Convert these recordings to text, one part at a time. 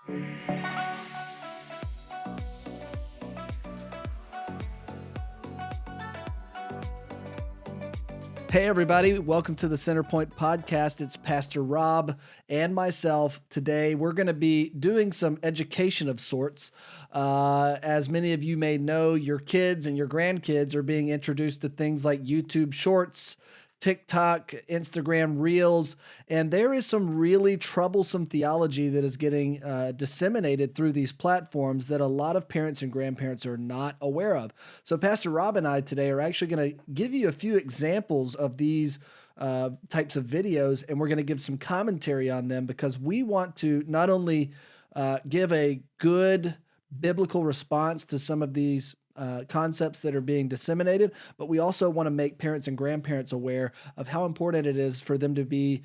Hey, everybody. Welcome to the CenterPoint podcast. It's Pastor Rob and myself. Today, we're going to be doing some education of sorts. As many of you may know, your kids and your grandkids are being introduced to things like YouTube Shorts, TikTok, Instagram Reels, and there is some really troublesome theology that is getting disseminated through these platforms that a lot of parents and grandparents are not aware of. So Pastor Rob and I today are actually going to give you a few examples of these types of videos, and we're going to give some commentary on them because we want to not only give a good biblical response to some of these concepts that are being disseminated, but we also want to make parents and grandparents aware of how important it is for them to be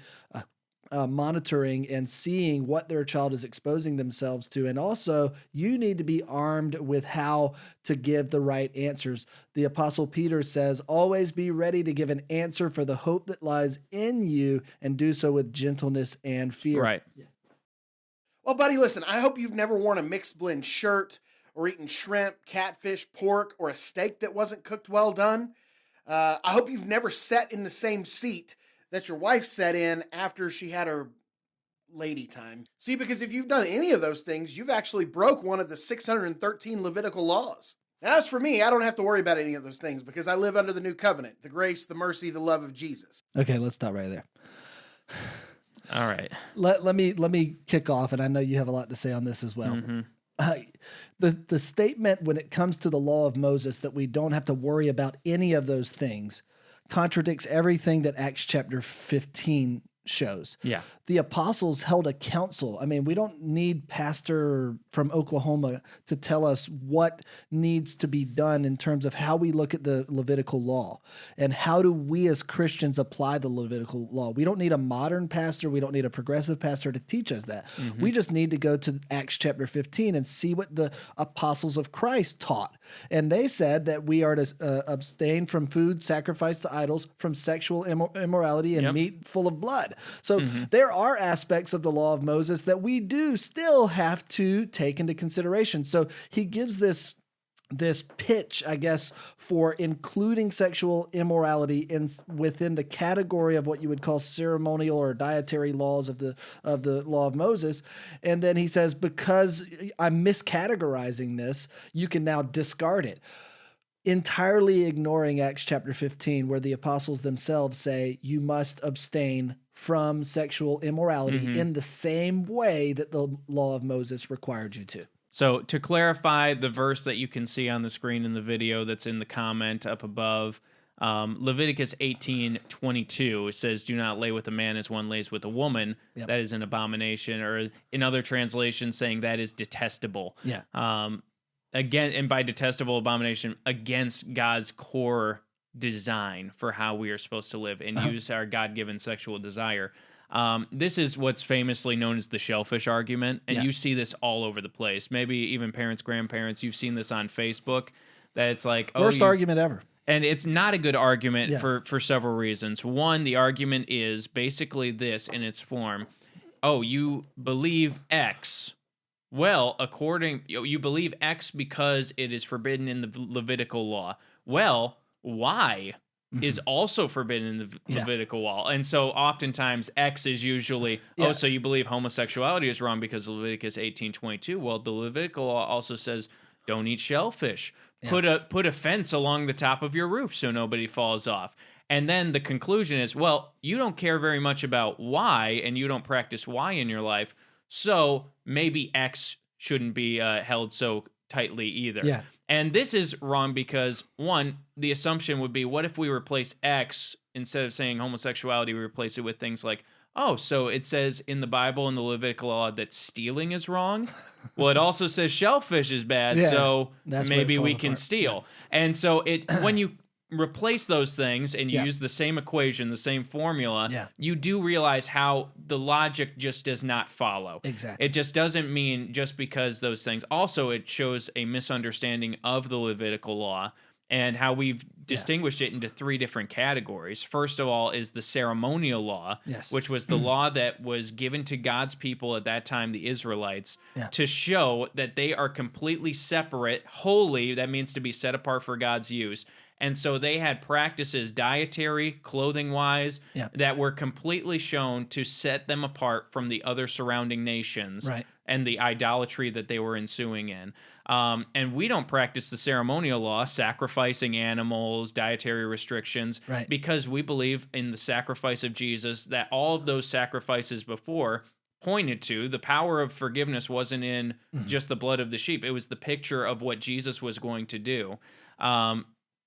monitoring and seeing what their child is exposing themselves to. And also, you need to be armed with how to give the right answers. The Apostle Peter says, always be ready to give an answer for the hope that lies in you, and do so with gentleness and fear. Right. Yeah. Well, buddy, listen, I hope you've never worn a mixed blend shirt or eaten shrimp, catfish, pork, or a steak that wasn't cooked well done. I hope you've never sat in the same seat that your wife sat in after she had her lady time. See, because if you've done any of those things, you've actually broke one of the 613 Levitical laws. As for me, I don't have to worry about any of those things because I live under the new covenant, the grace, the mercy, the love of Jesus. Okay, let's stop right there. All right. Let me kick off, and I know you have a lot to say on this as well. Mm-hmm. The statement when it comes to the law of Moses that we don't have to worry about any of those things contradicts everything that Acts chapter 15 shows. Yeah. The apostles held a council. I mean, we don't need pastor from Oklahoma to tell us what needs to be done in terms of how we look at the Levitical law and how do we as Christians apply the Levitical law. We don't need a modern pastor. We don't need a progressive pastor to teach us that. Mm-hmm. We just need to go to Acts chapter 15 and see what the apostles of Christ taught. And they said that we are to abstain from food sacrificed to idols, from sexual immorality, and meat full of blood. So there are aspects of the law of Moses that we do still have to take into consideration. So he gives this pitch, I guess, for including sexual immorality within the category of what you would call ceremonial or dietary laws of the law of Moses. And then he says, because I'm miscategorizing this, you can now discard it. Entirely ignoring Acts chapter 15, where the apostles themselves say you must abstain from sexual immorality in the same way that the law of Moses required you to. So to clarify the verse that you can see on the screen in the video that's in the comment up above, Leviticus 18:22 says, do not lay with a man as one lays with a woman. Yep. That is an abomination, or in other translations saying that is detestable. Yeah. Again, and by detestable, abomination, against God's core design for how we are supposed to live and use our God-given sexual desire. This is what's famously known as the shellfish argument, and you see this all over the place. Maybe even parents, grandparents, you've seen this on Facebook, that it's like... Worst argument ever. And it's not a good argument for several reasons. One, the argument is basically this in its form. Oh, you believe X... Well, you believe X because it is forbidden in the Levitical law. Well, Y is also forbidden in the Levitical law. And so oftentimes X is usually, so you believe homosexuality is wrong because of Leviticus 18:22. Well, the Levitical law also says don't eat shellfish. Yeah. Put a fence along the top of your roof so nobody falls off. And then the conclusion is, well, you don't care very much about Y and you don't practice Y in your life. So maybe X shouldn't be held so tightly either. Yeah. And this is wrong because, one, the assumption would be, what if we replace X, instead of saying homosexuality, we replace it with things like, oh, so it says in the Bible, in the Levitical law, that stealing is wrong? Well, it also says shellfish is bad, so maybe we can steal. Yeah. And so when you replace those things and use the same equation, the same formula, you do realize how the logic just does not follow. Exactly. It just doesn't mean just because those things. Also, it shows a misunderstanding of the Levitical law and how we've distinguished it into three different categories. First of all is the ceremonial law, which was the law that was given to God's people at that time, the Israelites, to show that they are completely separate, holy, that means to be set apart for God's use. And so they had practices, dietary, clothing-wise, that were completely shown to set them apart from the other surrounding nations and the idolatry that they were ensuing in. And we don't practice the ceremonial law, sacrificing animals, dietary restrictions, because we believe in the sacrifice of Jesus, that all of those sacrifices before pointed to. The power of forgiveness wasn't in just the blood of the sheep. It was the picture of what Jesus was going to do.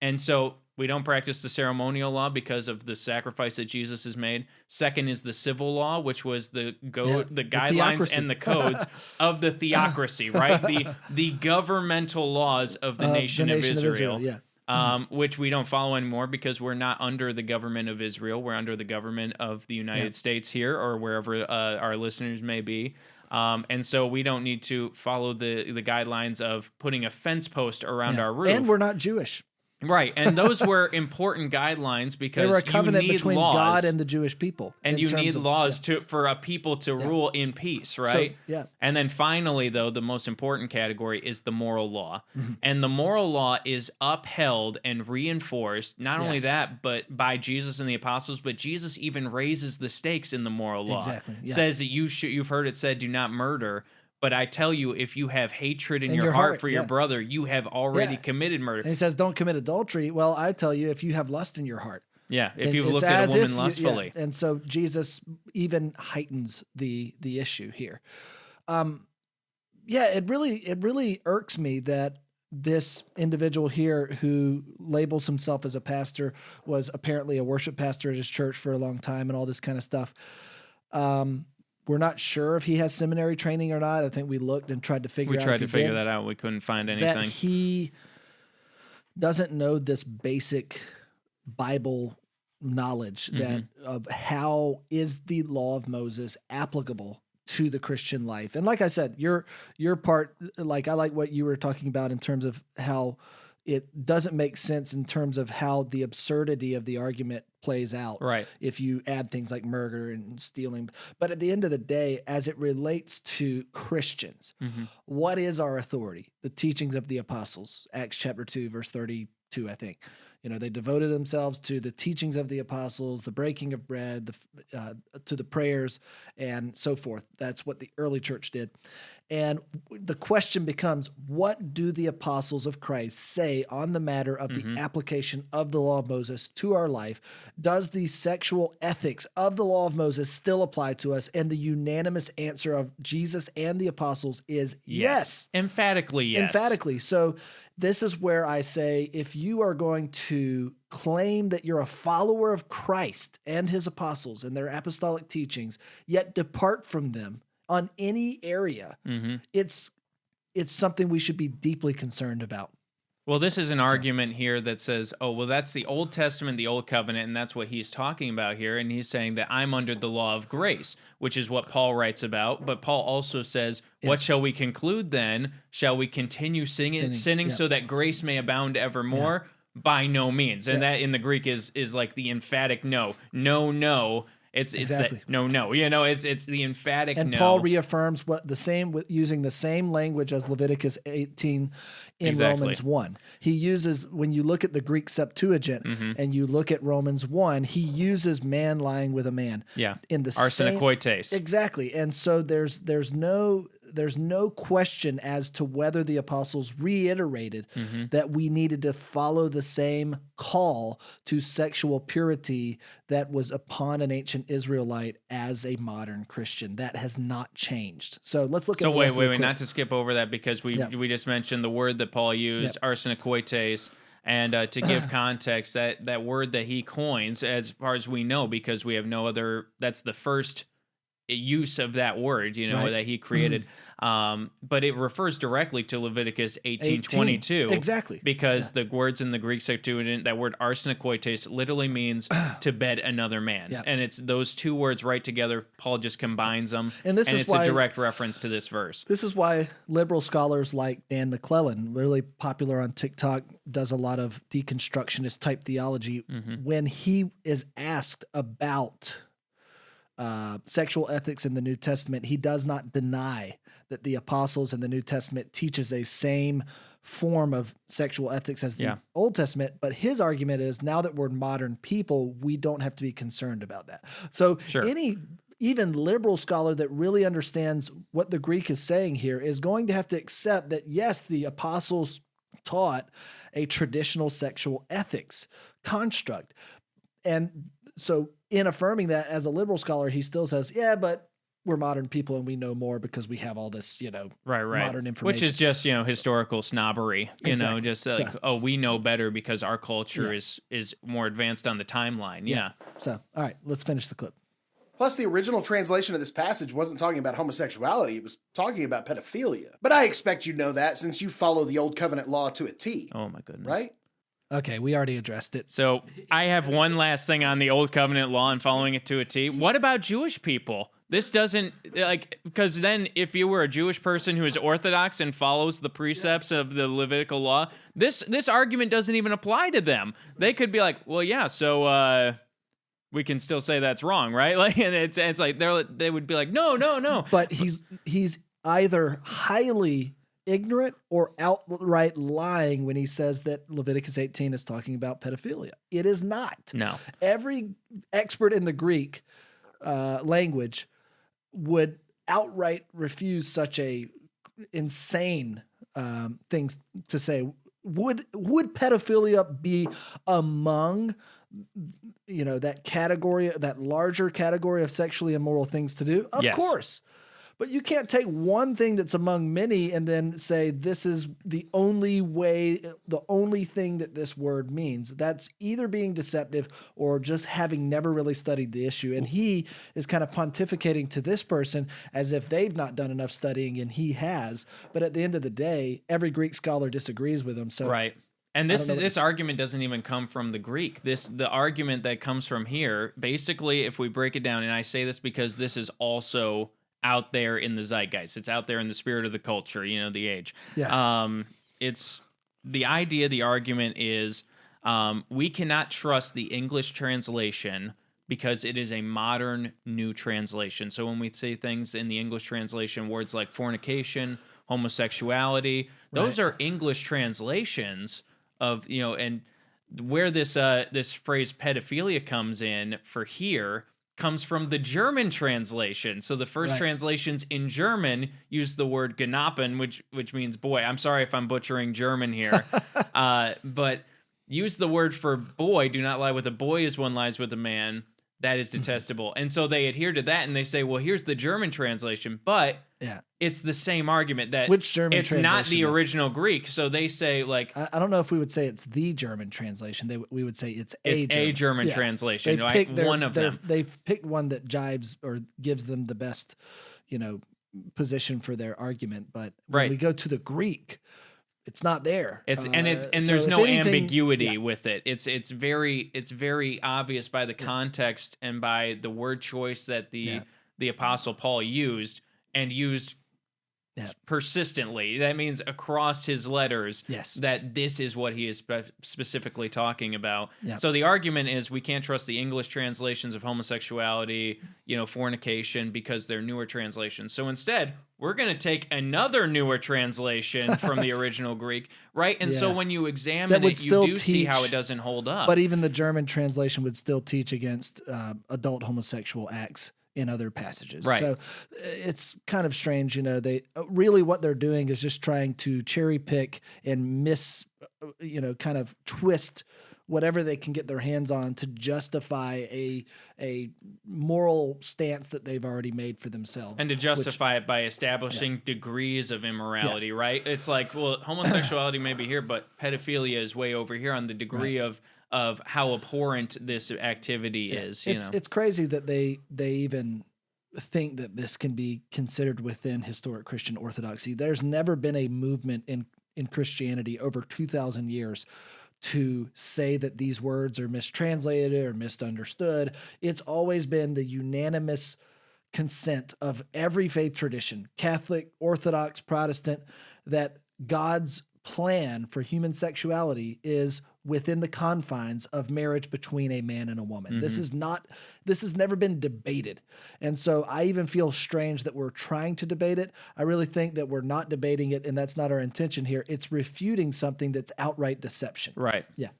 And so we don't practice the ceremonial law because of the sacrifice that Jesus has made. Second is the civil law, which was the guidelines and the codes of the theocracy, right? The governmental laws of the nation of Israel. Which we don't follow anymore because we're not under the government of Israel. We're under the government of the United States here, or wherever our listeners may be. And so we don't need to follow the guidelines of putting a fence post around our roof. And we're not Jewish. Right, and those were important guidelines because they were a covenant you need between laws, God and the Jewish people, and you need laws for a people to rule in peace, right? So, and then finally, though, the most important category is the moral law, and the moral law is upheld and reinforced. Not only that, but by Jesus and the apostles, but Jesus even raises the stakes in the moral law. Says that you've heard it said, "Do not murder." But I tell you, if you have hatred in your heart for your brother, you have already committed murder. And he says, don't commit adultery. Well, I tell you, if you have lust in your heart. Yeah, if you've looked at a woman lustfully. And so Jesus even heightens the issue here. It really irks me that this individual here who labels himself as a pastor was apparently a worship pastor at his church for a long time and all this kind of stuff. We're not sure if he has seminary training or not. I think we looked and tried to figure that out. We couldn't find anything. That he doesn't know this basic Bible knowledge of how is the law of Moses applicable to the Christian life. And like I said, your part, like I like what you were talking about in terms of how it doesn't make sense in terms of how the absurdity of the argument plays out. Right. If you add things like murder and stealing. But at the end of the day, as it relates to Christians, what is our authority? The teachings of the apostles, Acts chapter 2, verse 32, I think. They devoted themselves to the teachings of the apostles, the breaking of bread, to the prayers, and so forth. That's what the early church did. And the question becomes, what do the apostles of Christ say on the matter of the application of the law of Moses to our life? Does the sexual ethics of the law of Moses still apply to us? And the unanimous answer of Jesus and the apostles is yes. Emphatically yes. Emphatically. So this is where I say, if you are going to claim that you're a follower of Christ and his apostles and their apostolic teachings, yet depart from them on any area, it's something we should be deeply concerned about. Well, this is an argument here that says, oh, well, that's the Old Testament, the Old Covenant, and that's what he's talking about here. And he's saying that I'm under the law of grace, which is what Paul writes about. But Paul also says, what shall we conclude then? Shall we continue sinning so that grace may abound evermore? By no means. And that in the Greek is like the emphatic no. No. It's exactly. No. It's the emphatic and no. And Paul reaffirms using the same language as Leviticus 18 in Romans 1. He uses, when you look at the Greek Septuagint and you look at Romans 1, he uses man lying with a man. Yeah. In the arsenokoites. Exactly. And so there's no question as to whether the apostles reiterated that we needed to follow the same call to sexual purity that was upon an ancient Israelite as a modern Christian. That has not changed. So let's look at wait, not to skip over that, because we just mentioned the word that Paul used, arsenokoites. And to give context, that word that he coins, as far as we know, because we have no other, that's the first use of that word, Right. that he created. But it refers directly to Leviticus 18:22. Exactly. Because the words in the Greek Septuagint, that word arsenokoites literally means to bed another man. Yeah. And it's those two words right together. Paul just combines them. And this is it's why, a direct reference to this verse. This is why liberal scholars like Dan McClellan, really popular on TikTok, does a lot of deconstructionist type theology. When he is asked about sexual ethics in the New Testament, he does not deny that the apostles in the New Testament teaches a same form of sexual ethics as the Old Testament. But his argument is, now that we're modern people, we don't have to be concerned about that. So even liberal scholar that really understands what the Greek is saying here is going to have to accept that, yes, the apostles taught a traditional sexual ethics construct. And so in affirming that, as a liberal scholar, he still says, yeah, but we're modern people and we know more because we have all this, modern information. Which is just, historical snobbery, Exactly. just like, we know better because our culture is more advanced on the timeline. Yeah. So, all right, let's finish the clip. Plus, the original translation of this passage wasn't talking about homosexuality. It was talking about pedophilia. But I expect you know that since you follow the Old Covenant law to a T. Oh, my goodness. Right? Okay, we already addressed it. So I have one last thing on the Old Covenant law and following it to a T. What about Jewish people? This doesn't, because then if you were a Jewish person who is Orthodox and follows the precepts of the Levitical law, this argument doesn't even apply to them. They could be like, well, yeah, so we can still say that's wrong, right? And it's like they would be like, no. But he's either highly ignorant or outright lying when he says that Leviticus 18 is talking about pedophilia. It is not. No. Every expert in the Greek language would outright refuse such a insane things to say. Would pedophilia be among that category, that larger category of sexually immoral things to do? Of course. But you can't take one thing that's among many and then say this is the only way, the only thing that this word means. That's either being deceptive or just having never really studied the issue. And he is kind of pontificating to this person as if they've not done enough studying, and he has. But at the end of the day, every Greek scholar disagrees with him. So right. And this argument doesn't even come from the Greek. The argument that comes from here, basically, if we break it down, and I say this because this is also out there in the zeitgeist. It's out there in the spirit of the culture, the age. Yeah. It's the idea, the argument is we cannot trust the English translation because it is a modern new translation. So when we say things in the English translation, words like fornication, homosexuality, those are English translations of, and where this phrase pedophilia comes in for here comes from the German translation. So the first translations in German use the word genappen, which means boy. I'm sorry if I'm butchering German here, but use the word for boy. Do not lie with a boy as one lies with a man. That is detestable. And so they adhere to that, and they say, well, here's the German translation, but it's the same argument that which German it's not the original Greek. So they say, like, I don't know if we would say it's the German translation. We would say it's a German translation. One of them. They've picked one that jibes or gives them the best, position for their argument. But when we go to the Greek, it's not there. And there's no ambiguity with it. It's very obvious by the context and by the word choice that the Apostle Paul used persistently. That means across his letters that this is what he is specifically talking about. So the argument is we can't trust the English translations of homosexuality, fornication, because they're newer translations. So instead, we're going to take another newer translation from the original Greek, right? And so when you examine it, you do see how it doesn't hold up. But even the German translation would still teach against adult homosexual acts in other passages. Right. So it's kind of strange, they really what they're doing is just trying to cherry pick and kind of twist whatever they can get their hands on to justify a moral stance that they've already made for themselves. And to justify it by establishing degrees of immorality, right? It's like, well, homosexuality may be here, but pedophilia is way over here on the degree of how abhorrent this activity is. It's crazy that they even think that this can be considered within historic Christian orthodoxy. There's never been a movement in Christianity over 2,000 years to say that these words are mistranslated or misunderstood. It's always been the unanimous consent of every faith tradition, Catholic, Orthodox, Protestant, that God's plan for human sexuality is within the confines of marriage between a man and a woman. Mm-hmm. This has never been debated. And so I even feel strange that we're trying to debate it. I really think that we're not debating it, and that's not our intention here. It's refuting something that's outright deception. Right. Yeah.